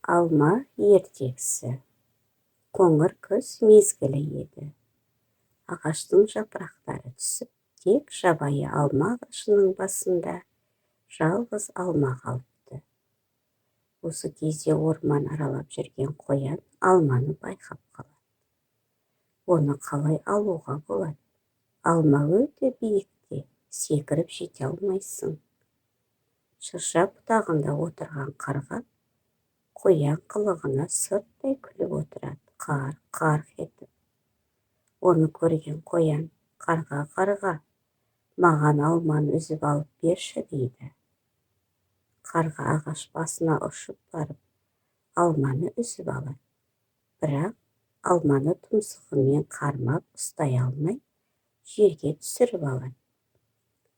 Алма ертегісі. Қоңыр күз мезгілі еді. Ағаштың жапырақтары түсіп, тек жабайы алма ағашының басында жалғыз алма қалыпты. Осы кезде орман аралап жүрген қоян алманы байқап қалады. Оны қалай алуға болады? Алма өте биікте, секіріп жете алмайсың. Шырша бұтағында отырған қарға қоян қылығына сырттай күліп отырады, қарқ-қарқ етіп. Оны көрген қоян, қарға, маған алманы үзіп алып берші дейді. Қарға ағаш басына ұшып барып, алманы үзіп алады. Бірақ алманы тұмсығымен қармап ұстай алмай, жерге түсіріп алады.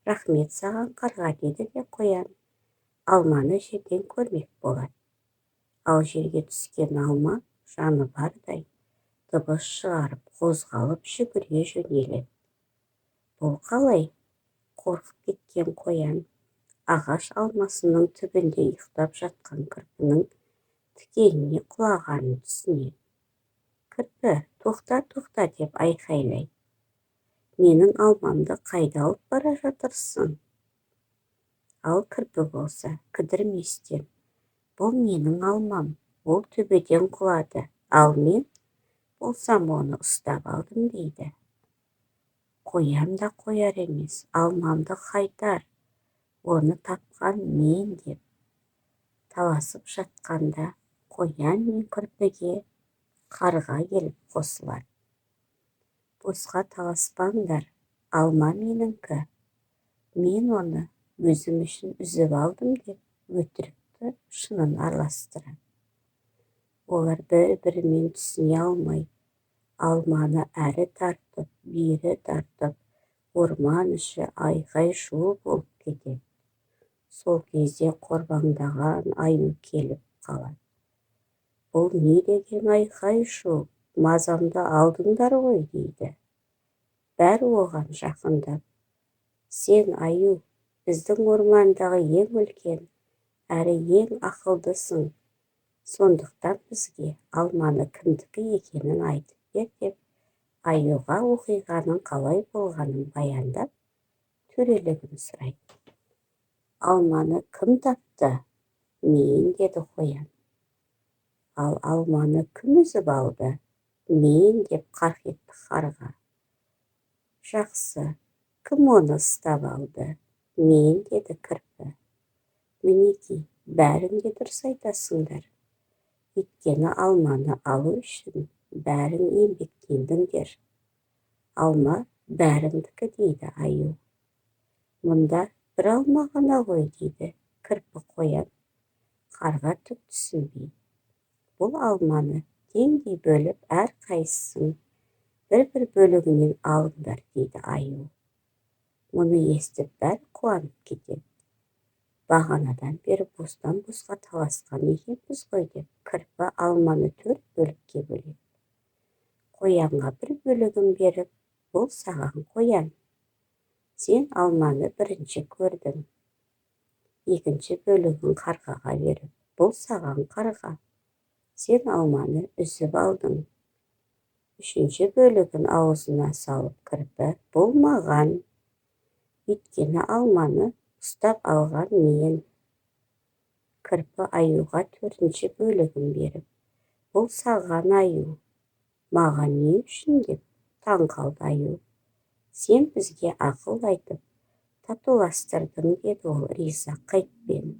Рахмет саған, қарға, деді де қоян алманы жерден көрмек болады. Ал жерге түскен алма жаны бардай дыбыс шығарып, қозғалып жүгіре жөнеледі. Бұл қалай? Қорқып кеткен қоян ағаш алмасының түбінде ұйықтап жатқан кірпінің тікеніне құлағанын түсінеді. Кірпі, тоқта деп айқайлайды. Менің алмамды қайда алып бара жатырсың? Ал кірпі болса кідірместен, бұл менің алмам, ол төбеден құлады, ал мен болсам оны ұстап алдым дейді. Қоян да қояр емес, алмамды қайтар, оны тапқан мен деп таласып жатқанда, қоян мен кірпіге қарға келіп қосылады. Босқа таласпаңдар, алма меніңкі, мен оны өзім үшін үзіп алдым деп өтірікті шынын араластырады. Олар бір-бірімен түсіне алмай, алманы әрі тартып, бері тартып, орман іші айқай-шу болып кетеді. Сол кезде қорбаңдаған аю келіп қалады. Бұл не деген айқай-шу, мазамды алдыңдар ғой дейді. Бәрі оған жақындап, сен аю, біздің ормандағы ең үлкен, әрі ең ақылдысың. Сондықтан бізге алманы кімдікі екенін айтып бер деп, аюға оқиғаның қалай болғанын баяндап, төрелігін сұрайды. Алманы кім тапты? Мен, деді қоян. Ал алманы кім үзіп алды? Мен, деп қарқ етті қарға. Жақсы, кім оны ұстап алды? Мен, деді кірпі. Мінеки, бәрің де дұрыс айтасыңдар. Өйткені алманы алу үшін бәрің еңбектендіңдер. Алма бәріңдікі, дейді аю. Мұнда бір алма ғана ғой, дейді кірпі қоян. Қарға түк түсінбейді. Бұл алманы теңдей бөліп, әрқайсысын бір бөлігінен алыңдар, дейді аю. Мұны естіп бәрі қуанып кетеді. Бағанадан бері бостан-босқа таласқан екенбіз ғой деп, кірпі алманы 4 бөлікке бөледі. Қоянға бір бөлігін беріп, бұл саған, қоян. Сен алманы бірінші көрдің. Екінші бөлігін қарғаға беріп, бұл саған, қарға. Сен алманы үзіп алдың. Үшінші бөлігін аузына салып кірпі, бұл маған. Өйткені алманы ұстап алған мен. Кірпі аюға 4-ші бөлігін беріп, бұл саған, аю. Маған не үшін деп таң қалды аю. Сен бізге ақыл айтып, татуластырдың, деді ол риза қайтпен.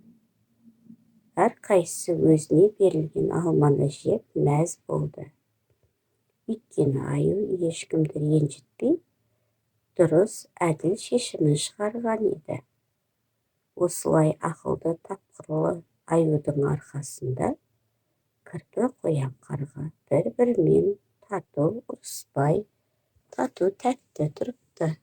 Әрқайсысы өзіне берілген алманы жеп мәз болды. Өйткені аю ешкімді ренжітпей, дұрыс әділ шешімін шығарған еді. Осылай ақылды тапқырлы аюдың арқасында кірпі, қоян, қарға бір-бірімен тату, ұрыспай, тату тәтті тұрыпты.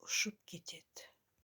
ұшып кетеді.